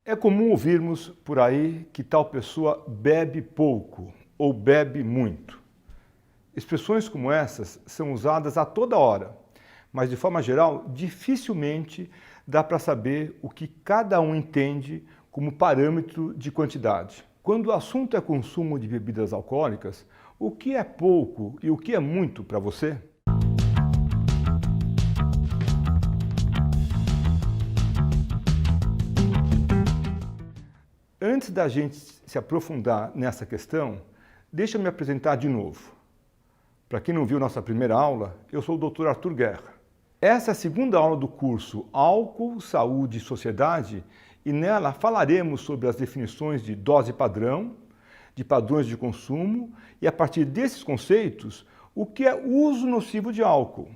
É comum ouvirmos por aí que tal pessoa bebe pouco ou bebe muito. Expressões como essas são usadas a toda hora, mas de forma geral, dificilmente dá para saber o que cada um entende como parâmetro de quantidade. Quando o assunto é consumo de bebidas alcoólicas, o que é pouco e o que é muito para você? Antes da gente se aprofundar nessa questão, deixa eu me apresentar de novo. Para quem não viu nossa primeira aula, eu sou o Dr. Arthur Guerra. Essa é a segunda aula do curso Álcool, Saúde e Sociedade e nela falaremos sobre as definições de dose padrão, de padrões de consumo e, a partir desses conceitos, o que é uso nocivo de álcool.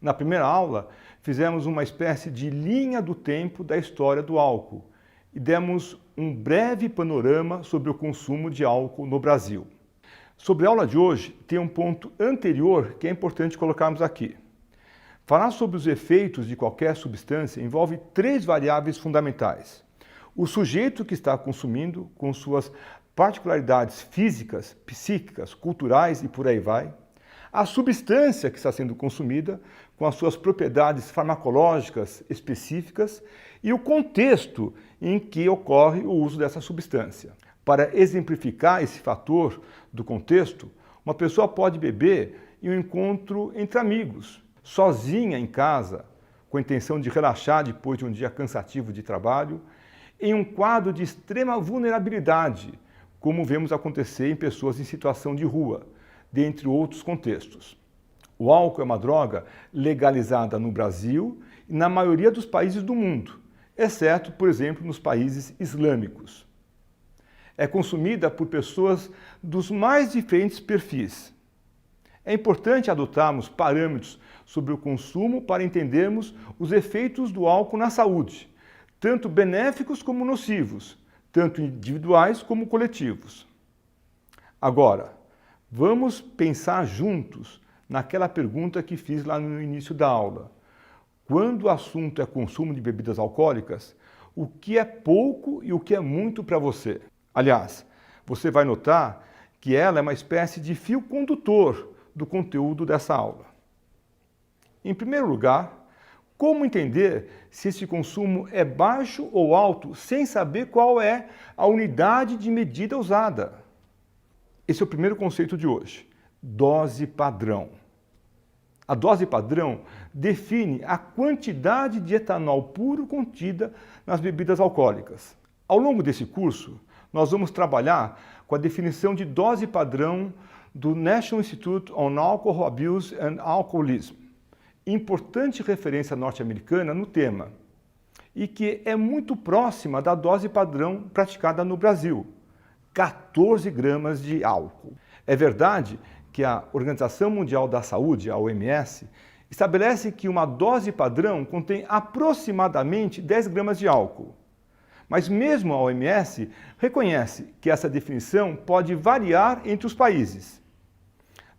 Na primeira aula, fizemos uma espécie de linha do tempo da história do álcool e demos um breve panorama sobre o consumo de álcool no Brasil. Sobre a aula de hoje, tem um ponto anterior que é importante colocarmos aqui. Falar sobre os efeitos de qualquer substância envolve três variáveis fundamentais. O sujeito que está consumindo, com suas particularidades físicas, psíquicas, culturais e por aí vai. A substância que está sendo consumida, com as suas propriedades farmacológicas específicas e o contexto em que ocorre o uso dessa substância. Para exemplificar esse fator do contexto, uma pessoa pode beber em um encontro entre amigos, sozinha em casa, com a intenção de relaxar depois de um dia cansativo de trabalho, em um quadro de extrema vulnerabilidade, como vemos acontecer em pessoas em situação de rua, dentre outros contextos. O álcool é uma droga legalizada no Brasil e na maioria dos países do mundo, exceto, por exemplo, nos países islâmicos. É consumida por pessoas dos mais diferentes perfis. É importante adotarmos parâmetros sobre o consumo para entendermos os efeitos do álcool na saúde, tanto benéficos como nocivos, tanto individuais como coletivos. Agora, vamos pensar juntos naquela pergunta que fiz lá no início da aula. Quando o assunto é consumo de bebidas alcoólicas, o que é pouco e o que é muito para você? Aliás, você vai notar que ela é uma espécie de fio condutor do conteúdo dessa aula. Em primeiro lugar, como entender se esse consumo é baixo ou alto sem saber qual é a unidade de medida usada? Esse é o primeiro conceito de hoje, dose padrão. A dose padrão define a quantidade de etanol puro contida nas bebidas alcoólicas. Ao longo desse curso, nós vamos trabalhar com a definição de dose padrão do National Institute on Alcohol Abuse and Alcoholism, importante referência norte-americana no tema, e que é muito próxima da dose padrão praticada no Brasil, 14 gramas de álcool. É verdade que a Organização Mundial da Saúde, a OMS, estabelece que uma dose padrão contém aproximadamente 10 gramas de álcool. Mas mesmo a OMS reconhece que essa definição pode variar entre os países.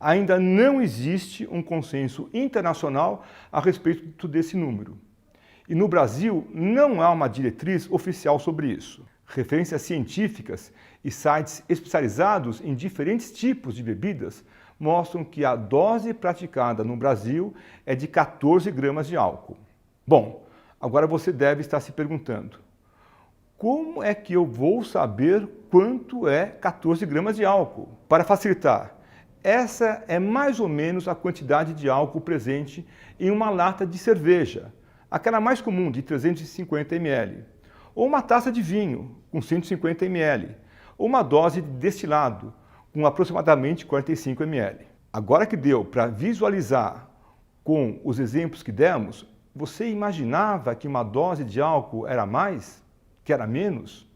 Ainda não existe um consenso internacional a respeito desse número. E no Brasil não há uma diretriz oficial sobre isso. Referências científicas e sites especializados em diferentes tipos de bebidas mostram que a dose praticada no Brasil é de 14 gramas de álcool. Bom, agora você deve estar se perguntando: como é que eu vou saber quanto é 14 gramas de álcool? Para facilitar, essa é mais ou menos a quantidade de álcool presente em uma lata de cerveja, aquela mais comum de 350 ml, ou uma taça de vinho com 150 ml, ou uma dose de destilado com aproximadamente 45 ml. Agora que deu para visualizar com os exemplos que demos, você imaginava que uma dose de álcool era mais? Que era menos?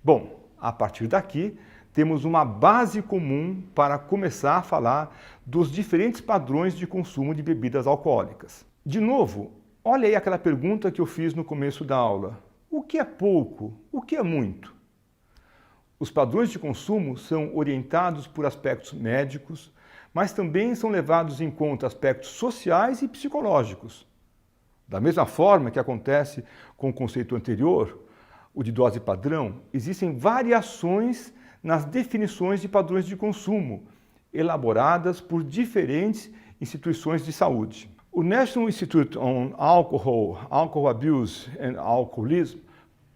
Bom, a partir daqui, temos uma base comum para começar a falar dos diferentes padrões de consumo de bebidas alcoólicas. De novo, olha aí aquela pergunta que eu fiz no começo da aula. O que é pouco? O que é muito? Os padrões de consumo são orientados por aspectos médicos, mas também são levados em conta aspectos sociais e psicológicos. Da mesma forma que acontece com o conceito anterior, o de dose padrão, existem variações nas definições de padrões de consumo, elaboradas por diferentes instituições de saúde. O National Institute on Alcohol, Alcohol Abuse and Alcoholism,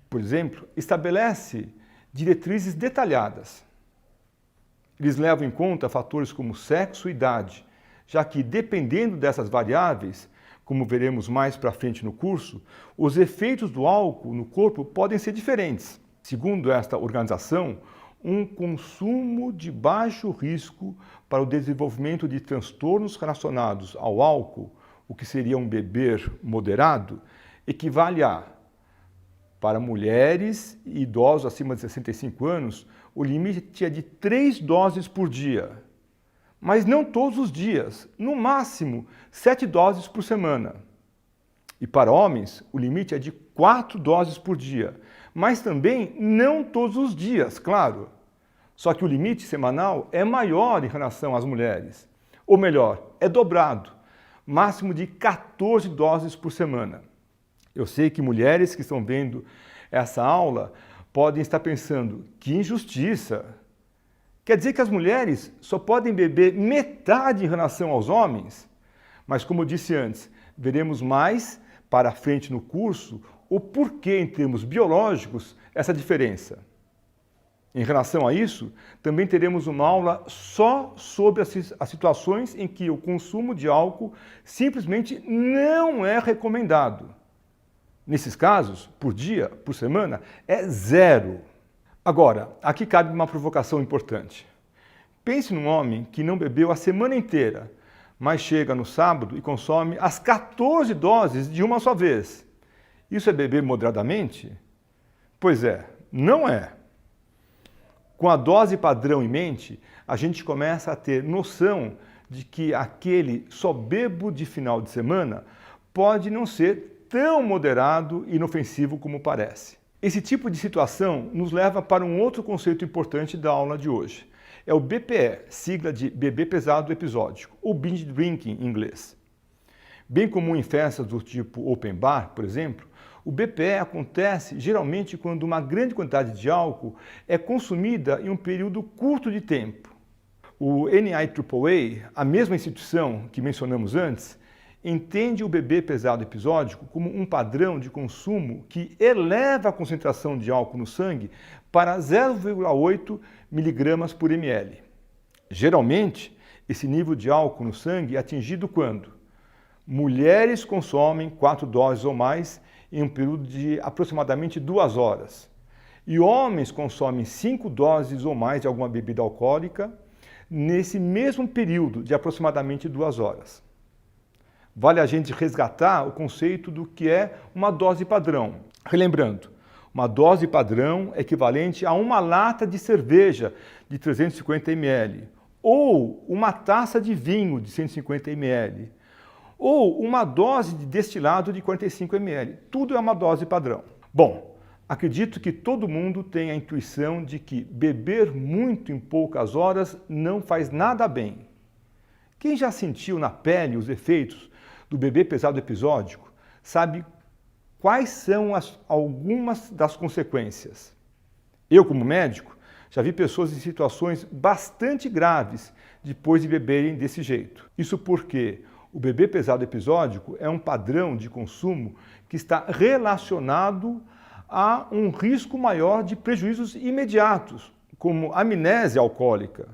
por exemplo, estabelece diretrizes detalhadas. Eles levam em conta fatores como sexo e idade, já que, dependendo dessas variáveis, como veremos mais para frente no curso, os efeitos do álcool no corpo podem ser diferentes. Segundo esta organização, um consumo de baixo risco para o desenvolvimento de transtornos relacionados ao álcool, o que seria um beber moderado, equivale a, para mulheres e idosos acima de 65 anos, o limite é de 3 doses por dia. Mas não todos os dias, no máximo 7 doses por semana. E para homens, o limite é de 4 doses por dia, mas também não todos os dias, claro. Só que o limite semanal é maior em relação às mulheres. Ou melhor, é dobrado, máximo de 14 doses por semana. Eu sei que mulheres que estão vendo essa aula podem estar pensando, que injustiça! Quer dizer que as mulheres só podem beber metade em relação aos homens? Mas como eu disse antes, veremos mais para frente no curso o porquê, em termos biológicos, essa diferença. Em relação a isso, também teremos uma aula só sobre as situações em que o consumo de álcool simplesmente não é recomendado. Nesses casos, por dia, por semana, é 0. Agora, aqui cabe uma provocação importante. Pense num homem que não bebeu a semana inteira, mas chega no sábado e consome as 14 doses de uma só vez. Isso é beber moderadamente? Pois é, não é. Com a dose padrão em mente, a gente começa a ter noção de que aquele só bebo de final de semana pode não ser tão moderado e inofensivo como parece. Esse tipo de situação nos leva para um outro conceito importante da aula de hoje. É o BPE, sigla de beber pesado episódico, ou binge drinking em inglês. Bem comum em festas do tipo open bar, por exemplo, o BPE acontece geralmente quando uma grande quantidade de álcool é consumida em um período curto de tempo. O NIAAA, a mesma instituição que mencionamos antes, entende o beber pesado episódico como um padrão de consumo que eleva a concentração de álcool no sangue para 0,8 mg por ml. Geralmente, esse nível de álcool no sangue é atingido quando mulheres consomem 4 doses ou mais em um período de aproximadamente 2 horas e homens consomem 5 doses ou mais de alguma bebida alcoólica nesse mesmo período de aproximadamente 2 horas. Vale a gente resgatar o conceito do que é uma dose padrão. Relembrando, uma dose padrão é equivalente a uma lata de cerveja de 350 ml, ou uma taça de vinho de 150 ml, ou uma dose de destilado de 45 ml. Tudo é uma dose padrão. Bom, acredito que todo mundo tem a intuição de que beber muito em poucas horas não faz nada bem. Quem já sentiu na pele os efeitos do beber pesado episódico sabe quais são algumas das consequências. Eu, como médico, já vi pessoas em situações bastante graves depois de beberem desse jeito. Isso porque o beber pesado episódico é um padrão de consumo que está relacionado a um risco maior de prejuízos imediatos, como amnésia alcoólica,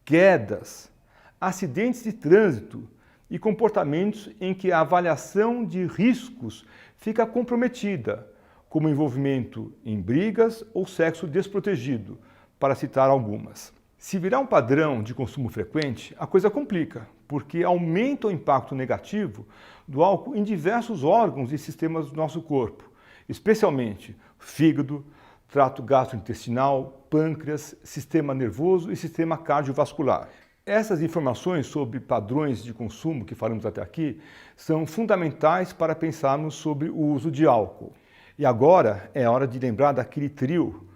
quedas, acidentes de trânsito e comportamentos em que a avaliação de riscos fica comprometida, como envolvimento em brigas ou sexo desprotegido, para citar algumas. Se virar um padrão de consumo frequente, a coisa complica, porque aumenta o impacto negativo do álcool em diversos órgãos e sistemas do nosso corpo, especialmente fígado, trato gastrointestinal, pâncreas, sistema nervoso e sistema cardiovascular. Essas informações sobre padrões de consumo que falamos até aqui são fundamentais para pensarmos sobre o uso de álcool. E agora é hora de lembrar daquele trio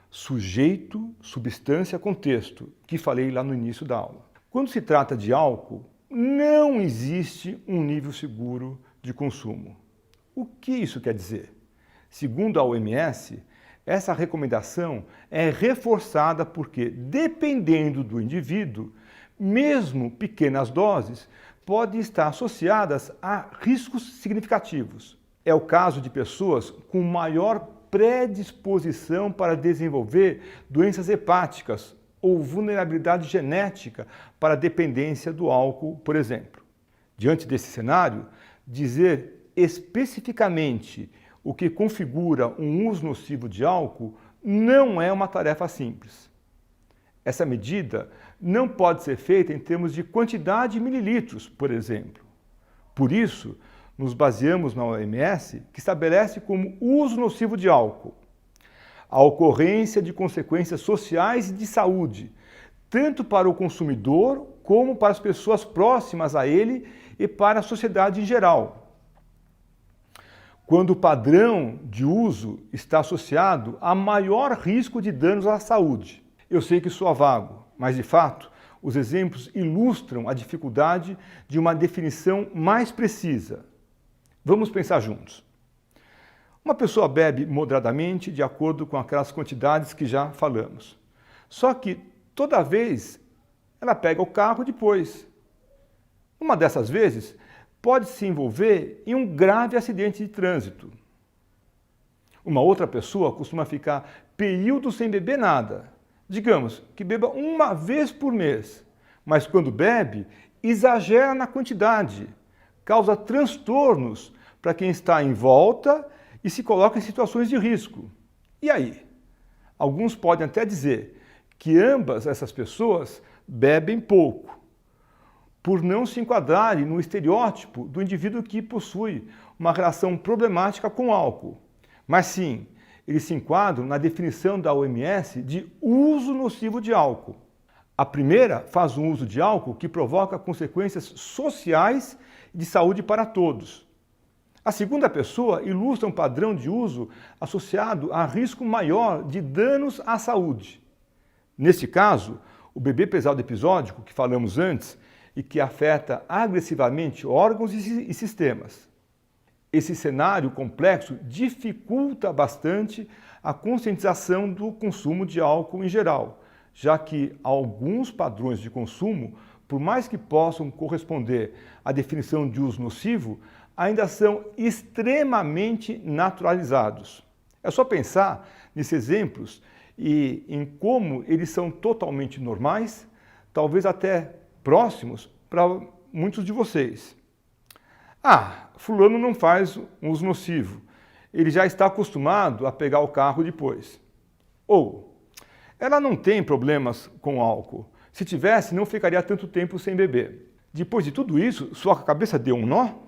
sujeito, substância, contexto, que falei lá no início da aula. Quando se trata de álcool, não existe um nível seguro de consumo. O que isso quer dizer? Segundo a OMS, essa recomendação é reforçada porque, dependendo do indivíduo, mesmo pequenas doses podem estar associadas a riscos significativos. É o caso de pessoas com maior predisposição para desenvolver doenças hepáticas ou vulnerabilidade genética para a dependência do álcool, por exemplo. Diante desse cenário, dizer especificamente o que configura um uso nocivo de álcool não é uma tarefa simples. Essa medida não pode ser feita em termos de quantidade de mililitros, por exemplo. Por isso, nos baseamos na OMS, que estabelece como uso nocivo de álcool a ocorrência de consequências sociais e de saúde, tanto para o consumidor como para as pessoas próximas a ele e para a sociedade em geral. Quando o padrão de uso está associado a maior risco de danos à saúde. Eu sei que soa vago, mas de fato, os exemplos ilustram a dificuldade de uma definição mais precisa. Vamos pensar juntos. Uma pessoa bebe moderadamente de acordo com aquelas quantidades que já falamos. Só que toda vez ela pega o carro depois. Uma dessas vezes pode se envolver em um grave acidente de trânsito. Uma outra pessoa costuma ficar períodos sem beber nada. Digamos que beba uma vez por mês, mas quando bebe, exagera na quantidade, causa transtornos para quem está em volta e se coloca em situações de risco. E aí? Alguns podem até dizer que ambas essas pessoas bebem pouco, por não se enquadrarem no estereótipo do indivíduo que possui uma relação problemática com álcool. Mas sim, eles se enquadram na definição da OMS de uso nocivo de álcool. A primeira faz um uso de álcool que provoca consequências sociais e de saúde para todos. A segunda pessoa ilustra um padrão de uso associado a risco maior de danos à saúde. Neste caso, o beber pesado episódico, que falamos antes, e que afeta agressivamente órgãos e sistemas. Esse cenário complexo dificulta bastante a conscientização do consumo de álcool em geral, já que alguns padrões de consumo, por mais que possam corresponder à definição de uso nocivo, ainda são extremamente naturalizados. É só pensar nesses exemplos e em como eles são totalmente normais, talvez até próximos para muitos de vocês. Fulano não faz um uso nocivo, ele já está acostumado a pegar o carro depois. Ou, ela não tem problemas com álcool, se tivesse não ficaria tanto tempo sem beber. Depois de tudo isso, sua cabeça deu um nó?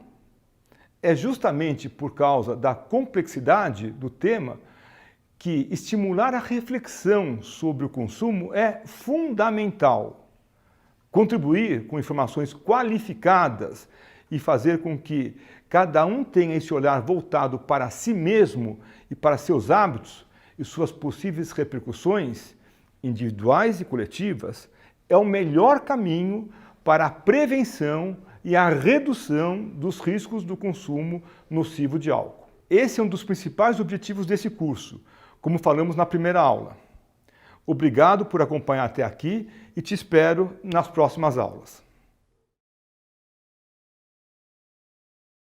É justamente por causa da complexidade do tema que estimular a reflexão sobre o consumo é fundamental. Contribuir com informações qualificadas e fazer com que cada um tenha esse olhar voltado para si mesmo e para seus hábitos e suas possíveis repercussões individuais e coletivas é o melhor caminho para a prevenção e a redução dos riscos do consumo nocivo de álcool. Esse é um dos principais objetivos desse curso, como falamos na primeira aula. Obrigado por acompanhar até aqui e te espero nas próximas aulas.